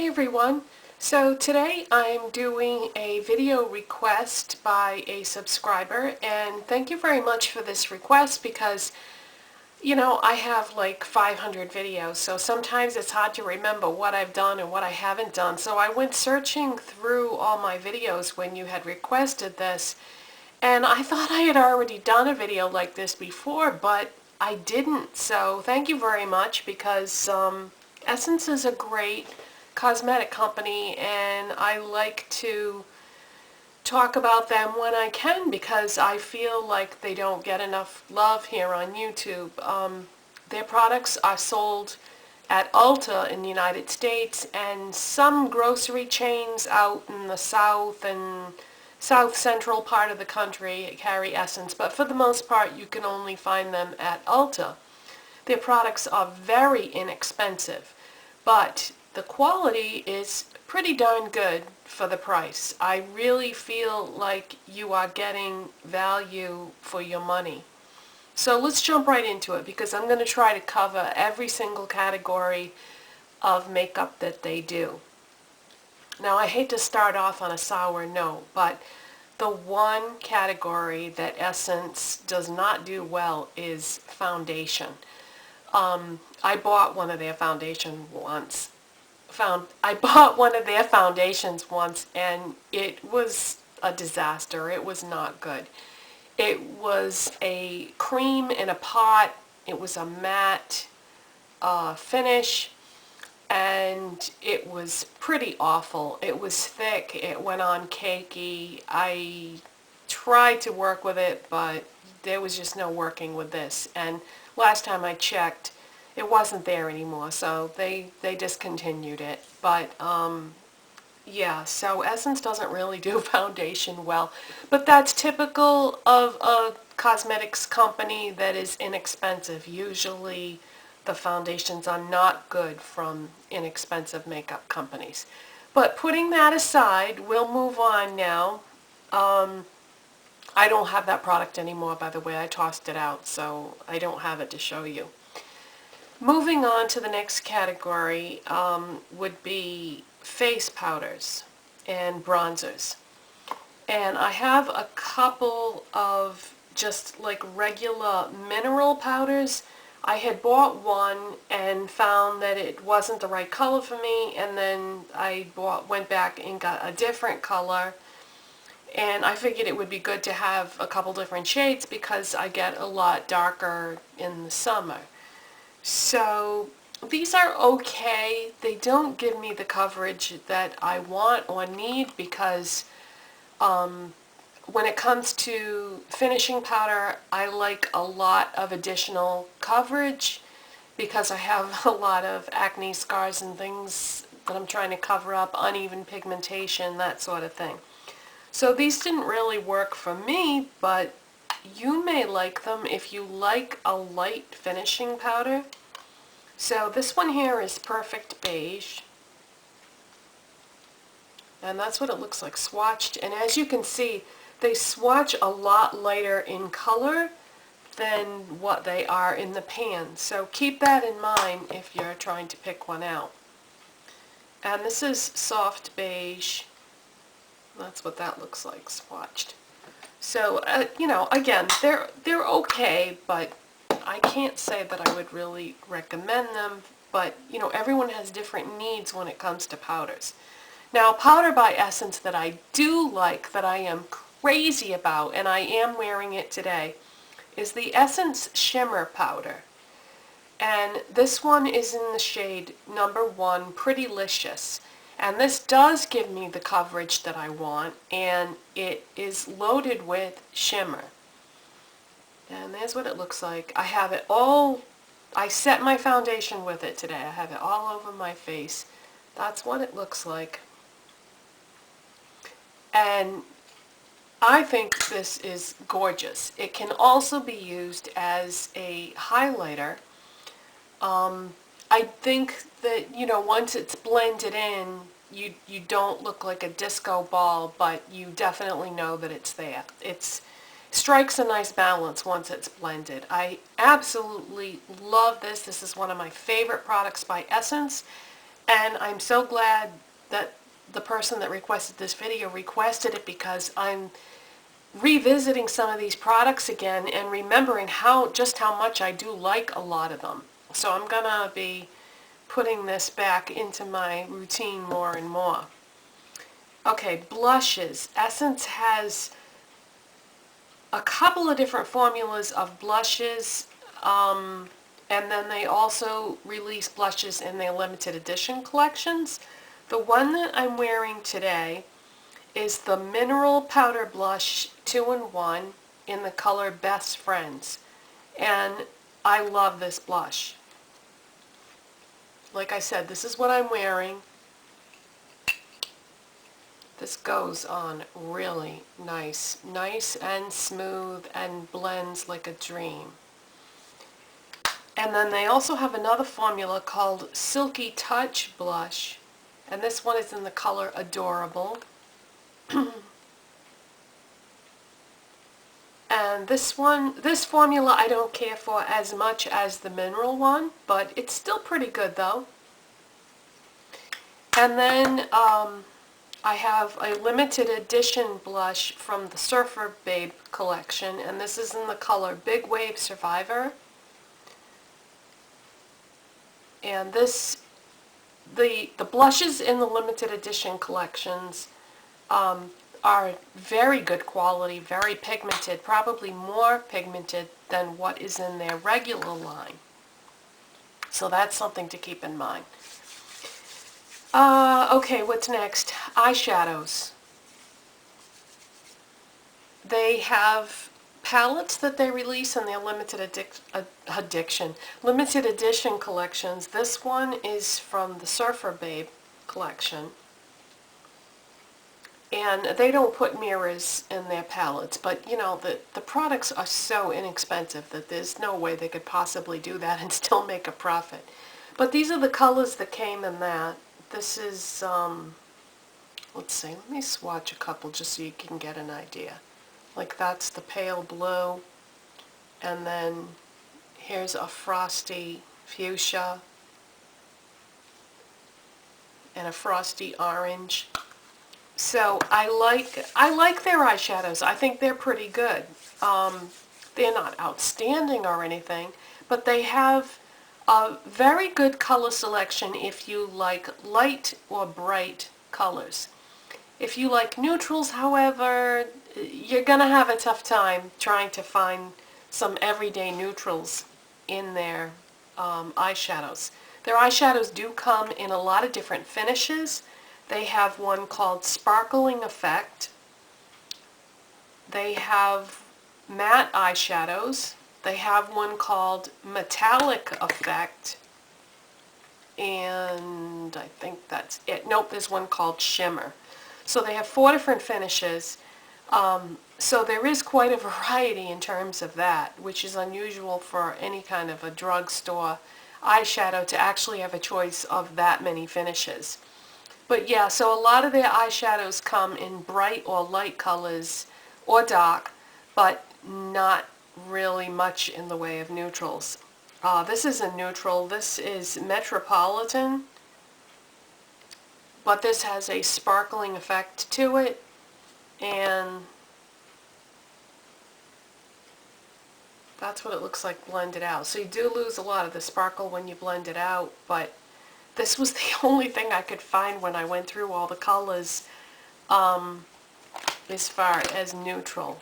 Hey everyone, so today I'm doing a video request by a subscriber, and thank you very much for this request because I have like 500 videos, so sometimes it's hard to remember what I've done and what I haven't done. So I went searching through all my videos when you had requested this, and I thought I had already done a video like this before, but I didn't. So thank you very much because Essence is a great cosmetic company, and I like to talk about them when I can because I feel like they don't get enough love here on YouTube. Their products are sold at Ulta in the United States and some grocery chains out in the south and south central part of the country carry Essence, but for the most part you can only find them at Ulta. Their products are very inexpensive, but the quality is pretty darn good for the price. I really feel like you are getting value for your money. So let's jump right into it because I'm going to try to cover every single category of makeup that they do. Now I hate to start off on a sour note, but the one category that Essence does not do well is foundation. I bought one of their foundations once. I bought one of their foundations once, and it was a disaster. It was not good. It was a cream in a pot. It was a matte finish, and it was pretty awful. It was thick. It went on cakey. I tried to work with it, but there was just no working with this. And last time I checked, it wasn't there anymore, so they discontinued it. But yeah, so Essence doesn't really do foundation well, but that's typical of a cosmetics company that is inexpensive. Usually the foundations are not good from inexpensive makeup companies. But putting that aside, we'll move on now. I don't have that product anymore, by the way. I tossed it out, so I don't have it to show you. Moving on to the next category would be face powders and bronzers. And I have a couple of just like regular mineral powders. I had bought one and found that it wasn't the right color for me, and then I went back and got a different color. And I figured it would be good to have a couple different shades because I get a lot darker in the summer. So these are okay. They don't give me the coverage that I want or need because when it comes to finishing powder, I like a lot of additional coverage because I have a lot of acne scars and things that I'm trying to cover up, uneven pigmentation, that sort of thing. So these didn't really work for me, but you may like them if you like a light finishing powder. So this one here is Perfect Beige, and that's what it looks like swatched. And as you can see, they swatch a lot lighter in color than what they are in the pan. So keep that in mind if you're trying to pick one out. And this is Soft Beige. That's what that looks like swatched. So, again, they're okay, but I can't say that I would really recommend them. But, everyone has different needs when it comes to powders. Now, powder by Essence that I do like, that I am crazy about, and I am wearing it today, is the Essence Shimmer powder. And this one is in the shade number 1, Prettylicious. And this does give me the coverage that I want, and it is loaded with shimmer. And there's what it looks like. I have it all, I set my foundation with it today. I have it all over my face. That's what it looks like. And I think this is gorgeous. It can also be used as a highlighter. I think that, once it's blended in, you don't look like a disco ball, but you definitely know that it's there. It strikes a nice balance once it's blended. I absolutely love this. This is one of my favorite products by Essence, And I'm so glad that the person that requested this video requested it, because I'm revisiting some of these products again and remembering just how much I do like a lot of them. So I'm gonna be putting this back into my routine more and more. Okay, blushes. Essence has a couple of different formulas of blushes, and then they also release blushes in their limited edition collections. The one that I'm wearing today is the Mineral Powder Blush 2-in-1 in the color Best Friends. And I love this blush. Like I said, this is what I'm wearing. This goes on really nice. Nice and smooth and blends like a dream. And then they also have another formula called Silky Touch Blush. And this one is in the color Adorable. And this formula I don't care for as much as the mineral one, but it's still pretty good though. And then I have a limited edition blush from the Surfer Babe collection, and this is in the color Big Wave Survivor. And the blushes in the limited edition collections are very good quality, very pigmented, probably more pigmented than what is in their regular line. So that's something to keep in mind. Okay, what's next? Eyeshadows. They have palettes that they release in their limited edition collections. This one is from the Surfer Babe collection. And they don't put mirrors in their palettes, but you know, the products are so inexpensive that there's no way they could possibly do that and still make a profit. But these are the colors that came in that. This is, let's see, let me swatch a couple just so you can get an idea. Like that's the pale blue, and then here's a frosty fuchsia, and a frosty orange. So I like their eyeshadows. I think they're pretty good. They're not outstanding or anything, but they have a very good color selection if you like light or bright colors. If you like neutrals, however, you're going to have a tough time trying to find some everyday neutrals in their eyeshadows. Their eyeshadows do come in a lot of different finishes. They have one called Sparkling Effect. They have matte eyeshadows. They have one called Metallic Effect. And I think that's it. Nope, there's one called Shimmer. So they have 4 different finishes. So there is quite a variety in terms of that, which is unusual for any kind of a drugstore eyeshadow to actually have a choice of that many finishes. But yeah, so a lot of their eyeshadows come in bright or light colors or dark, but not really much in the way of neutrals. This is a neutral. This is Metropolitan, but this has a sparkling effect to it, and that's what it looks like blended out. So you do lose a lot of the sparkle when you blend it out, but this was the only thing I could find when I went through all the colors as far as neutral.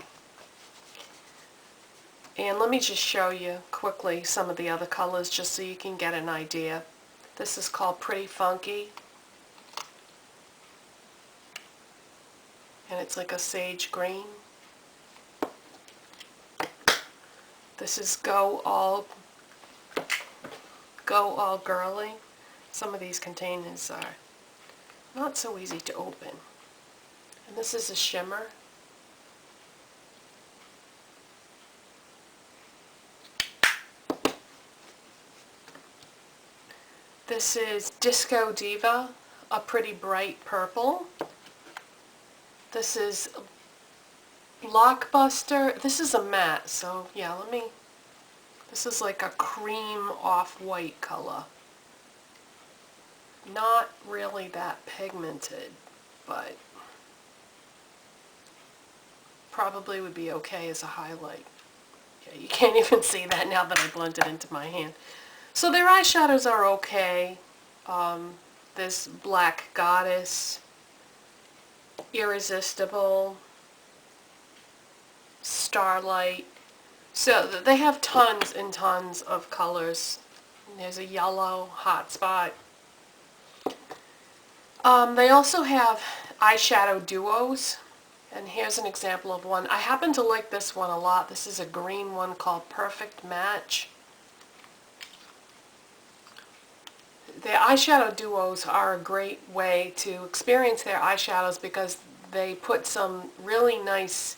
And let me just show you quickly some of the other colors just so you can get an idea. This is called Pretty Funky. And it's like a sage green. This is Go All Girly. Some of these containers are not so easy to open. And this is a shimmer. This is Disco Diva, a pretty bright purple. This is Blockbuster. This is a matte, so yeah, this is like a cream off-white color. not really that pigmented, but probably would be okay as a highlight. Yeah, you can't even see that now that I blended into my hand. So their eyeshadows are okay. This Black Goddess, Irresistible, Starlight. So they have tons and tons of colors. There's a yellow hotspot. They also have eyeshadow duos. And here's an example of one. I happen to like this one a lot. This is a green one called Perfect Match. The eyeshadow duos are a great way to experience their eyeshadows because they put some really nice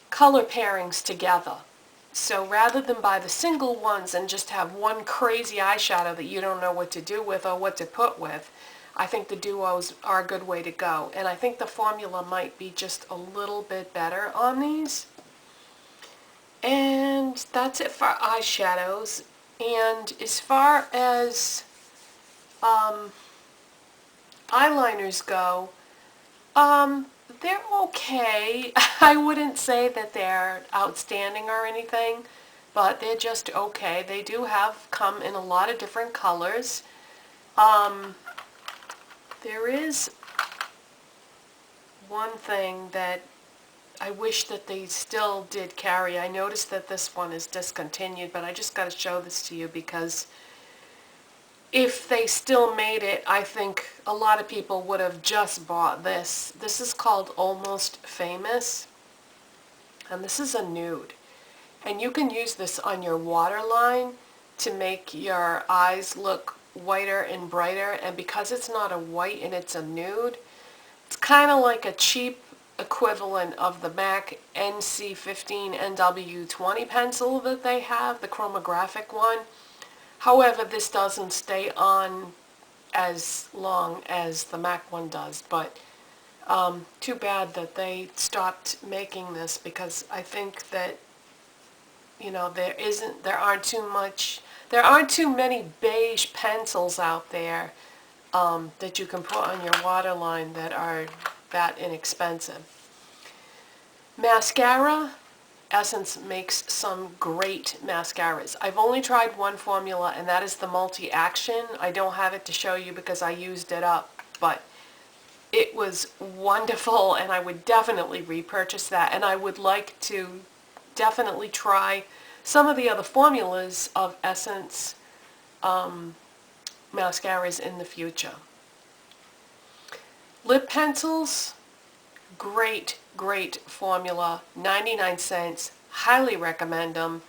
color pairings together. So rather than buy the single ones and just have one crazy eyeshadow that you don't know what to do with or what to put with, I think the duos are a good way to go. And I think the formula might be just a little bit better on these. And that's it for eyeshadows. And as far as eyeliners go, they're okay. I wouldn't say that they're outstanding or anything, but they're just okay. They do come in a lot of different colors. There is one thing that I wish that they still did carry. I noticed that this one is discontinued, but I just got to show this to you because if they still made it, I think a lot of people would have just bought this. This is called Almost Famous, and this is a nude. And you can use this on your waterline to make your eyes look whiter and brighter, and because it's not a white and it's a nude, it's kind of like a cheap equivalent of the MAC NC15 NW20 pencil that they have, the chromographic one. However, this doesn't stay on as long as the MAC one does, but too bad that they stopped making this because I think that, you know, there aren't too many beige pencils out there that you can put on your waterline that are that inexpensive. Mascara. Essence makes some great mascaras. I've only tried one formula, and that is the multi-action. I don't have it to show you because I used it up, but it was wonderful, and I would definitely repurchase that, and I would like to definitely try some of the other formulas of Essence mascaras in the future. Lip pencils, great formula, 99 cents, highly recommend them.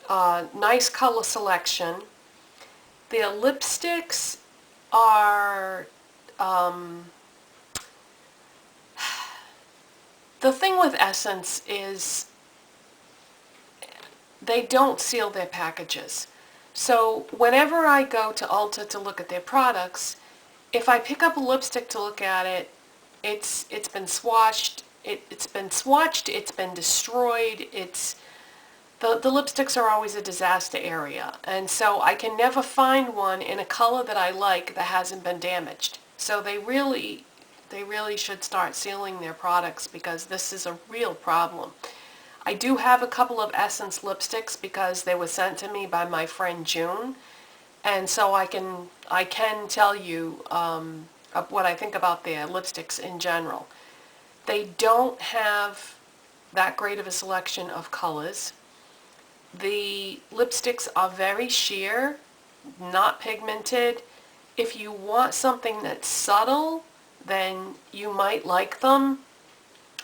Nice color selection. Their lipsticks are, the thing with Essence is they don't seal their packages. So whenever I go to Ulta to look at their products, if I pick up a lipstick to look at it, it's been swatched, it's been destroyed, the lipsticks are always a disaster area, and so I can never find one in a color that I like that hasn't been damaged. So they really should start sealing their products because this is a real problem. I do have a couple of Essence lipsticks because they were sent to me by my friend June, and so I can tell you what I think about their lipsticks in general. They don't have that great of a selection of colors. The lipsticks are very sheer, not pigmented. If you want something that's subtle, then you might like them.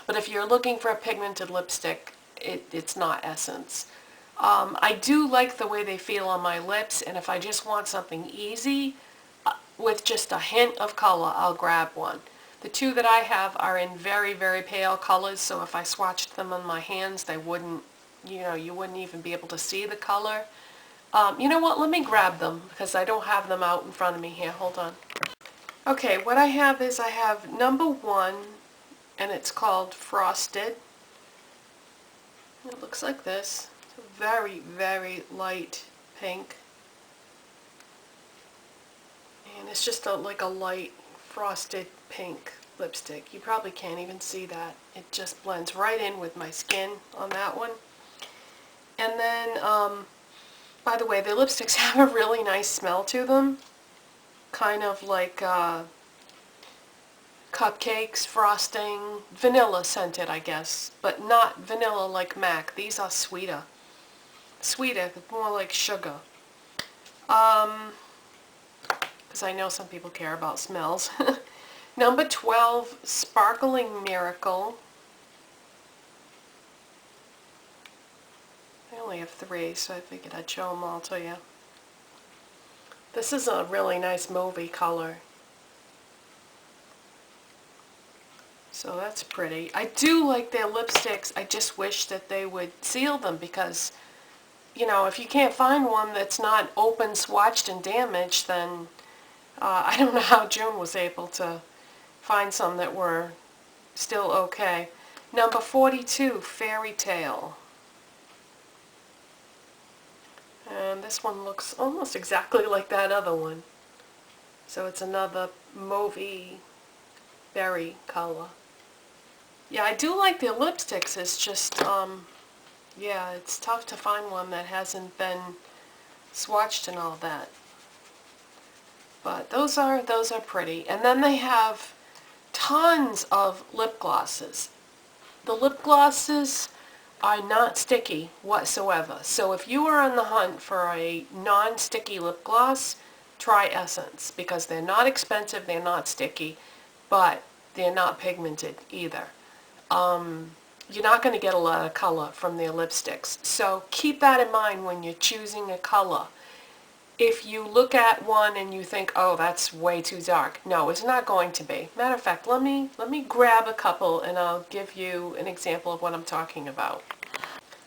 But if you're looking for a pigmented lipstick, it's not Essence. I do like the way they feel on my lips, and if I just want something easy with just a hint of color, I'll grab one. The two that I have are in very pale colors, so if I swatched them on my hands, they wouldn't, you wouldn't even be able to see the color. You know what, let me grab them because I don't have them out in front of me here. Hold on. Okay, what I have is I have number 1, and it's called Frosted. It looks like this. It's a very light pink. And it's just like a light frosted pink lipstick. You probably can't even see that. It just blends right in with my skin on that one. And then, by the way, the lipsticks have a really nice smell to them. Kind of like cupcakes, frosting, vanilla scented, I guess. But not vanilla like MAC. These are sweeter. Sweeter, more like sugar. Because I know some people care about smells. Number 12, Sparkling Miracle. I only have 3, so I figured I'd show them all to you. This is a really nice mauvey color. So that's pretty. I do like their lipsticks. I just wish that they would seal them because, you know, if you can't find one that's not open, swatched, and damaged, then I don't know how June was able to find some that were still okay. Number 42, Fairy Tale. And this one looks almost exactly like that other one. So it's another mauvey berry color. Yeah, I do like their lipsticks. It's just, yeah, it's tough to find one that hasn't been swatched and all that. But those are pretty. And then they have tons of lip glosses. The lip glosses are not sticky whatsoever. So if you are on the hunt for a non-sticky lip gloss, try Essence because they're not expensive, they're not sticky, but they're not pigmented either. You're not going to get a lot of color from their lipsticks. So keep that in mind when you're choosing a color. If you look at one and you think, oh, that's way too dark, no, it's not going to be. Matter of fact, let me grab a couple and I'll give you an example of what I'm talking about.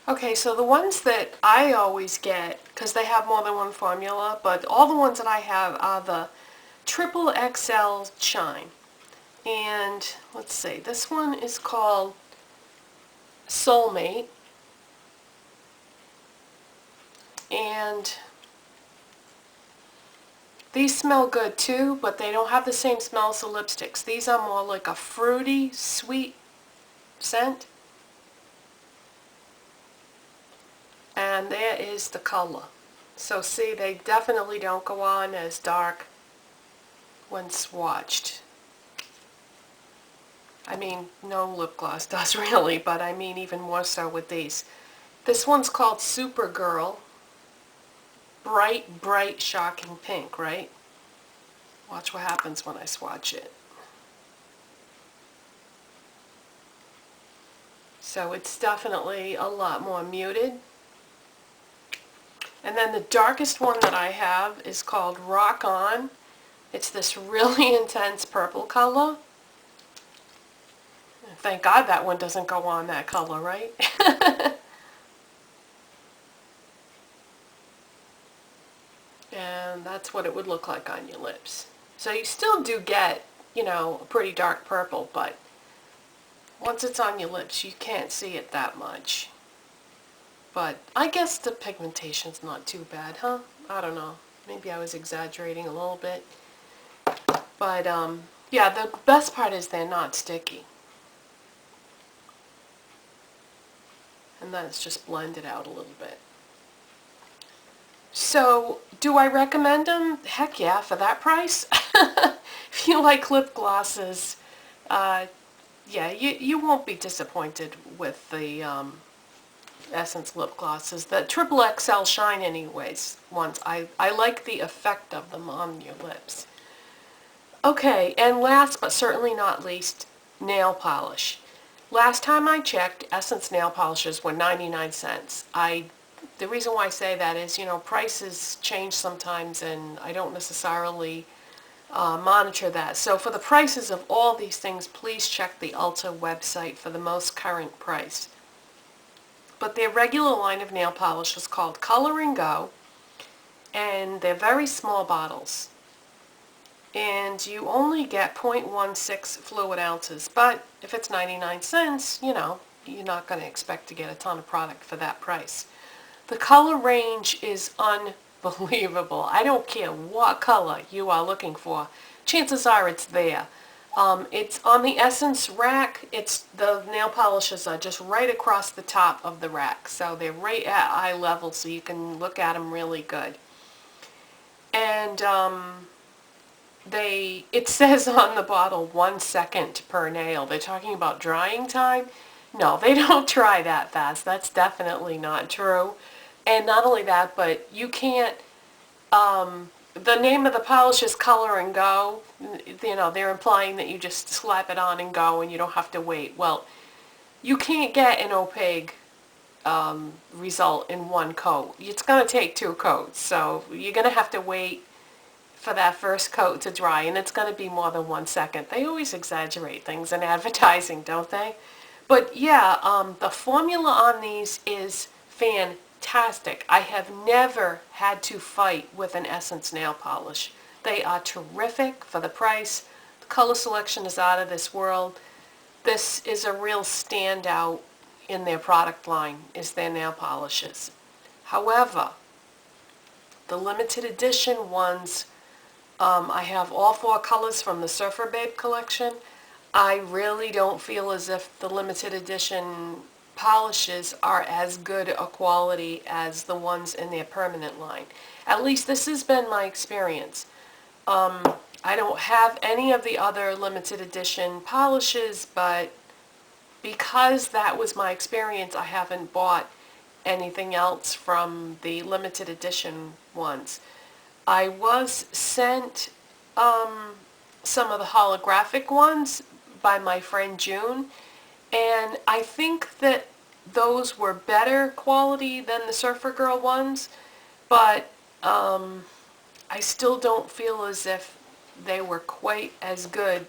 Okay, so the ones that I always get, because they have more than one formula, but all the ones that I have are the Triple XL Shine. And let's see, this one is called Soulmate. And these smell good too, but they don't have the same smell as the lipsticks. These are more like a fruity, sweet scent. And there is the color. So see, they definitely don't go on as dark when swatched. I mean, no lip gloss does really, but I mean even more so with these. This one's called Supergirl. Bright, bright, shocking pink, right? Watch what happens when I swatch it. So it's definitely a lot more muted. And then the darkest one that I have is called Rock On. It's this really intense purple color. Thank God that one doesn't go on that color, right? And that's what it would look like on your lips. So you still do get, you know, a pretty dark purple, but once it's on your lips, you can't see it that much. But I guess the pigmentation's not too bad, huh? I don't know. Maybe I was exaggerating a little bit. But, yeah, the best part is they're not sticky. And then it's just blended out a little bit. So, do I recommend them? Heck yeah, for that price. If you like lip glosses, yeah, you won't be disappointed with the Essence lip glosses. The Triple XL Shine anyways, ones. I like the effect of them on your lips. Okay, and last but certainly not least, nail polish. Last time I checked, Essence nail polishes were 99 cents. The reason why I say that is, you know, prices change sometimes and I don't necessarily monitor that. So for the prices of all these things, please check the Ulta website for the most current price. But their regular line of nail polish is called Color and Go, and they're very small bottles. And you only get 0.16 fluid ounces, but if it's 99 cents, you know, you're not going to expect to get a ton of product for that price. The color range is unbelievable. unbelievable. I don't care what color you are looking for. Chances are it's there. It's on the Essence rack. The nail polishes are just right across the top of the rack. So they're right at eye level so you can look at them really good. And it says on the bottle 1 second per nail. They're talking about drying time. No, they don't dry that fast. That's definitely not true. And not only that, but you can't, the name of the polish is Color and Go. You know, they're implying that you just slap it on and go and you don't have to wait. Well, you can't get an opaque result in one coat. It's going to take 2 coats. So you're going to have to wait for that first coat to dry, and it's going to be more than 1 second. They always exaggerate things in advertising, don't they? But yeah, the formula on these is fantastic. I have never had to fight with an Essence nail polish. They are terrific for the price. The color selection is out of this world. This is a real standout in their product line, is their nail polishes. However, the limited edition ones, I have all 4 colors from the Surfer Babe collection. I really don't feel as if the limited edition polishes are as good a quality as the ones in their permanent line. At least this has been my experience. I don't have any of the other limited edition polishes, but because that was my experience, I haven't bought anything else from the limited edition ones. I was sent some of the holographic ones by my friend June, and I think that those were better quality than the Surfer Girl ones, but I still don't feel as if they were quite as good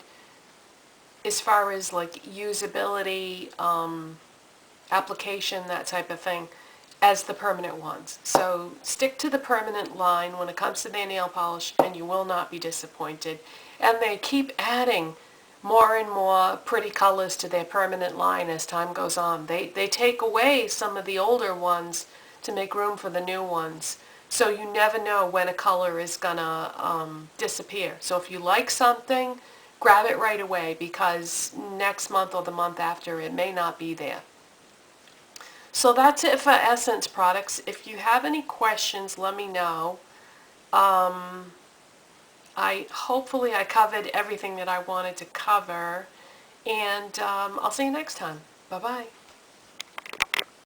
as far as like usability, application, that type of thing, as the permanent ones. So stick to the permanent line when it comes to their nail polish and you will not be disappointed. And they keep adding more and more pretty colors to their permanent line as time goes on. They take away some of the older ones to make room for the new ones. So you never know when a color is gonna disappear. So if you like something, grab it right away, because next month or the month after it may not be there. So that's it for Essence products. If you have any questions, let me know. Hopefully I covered everything that I wanted to cover, and I'll see you next time. Bye-bye.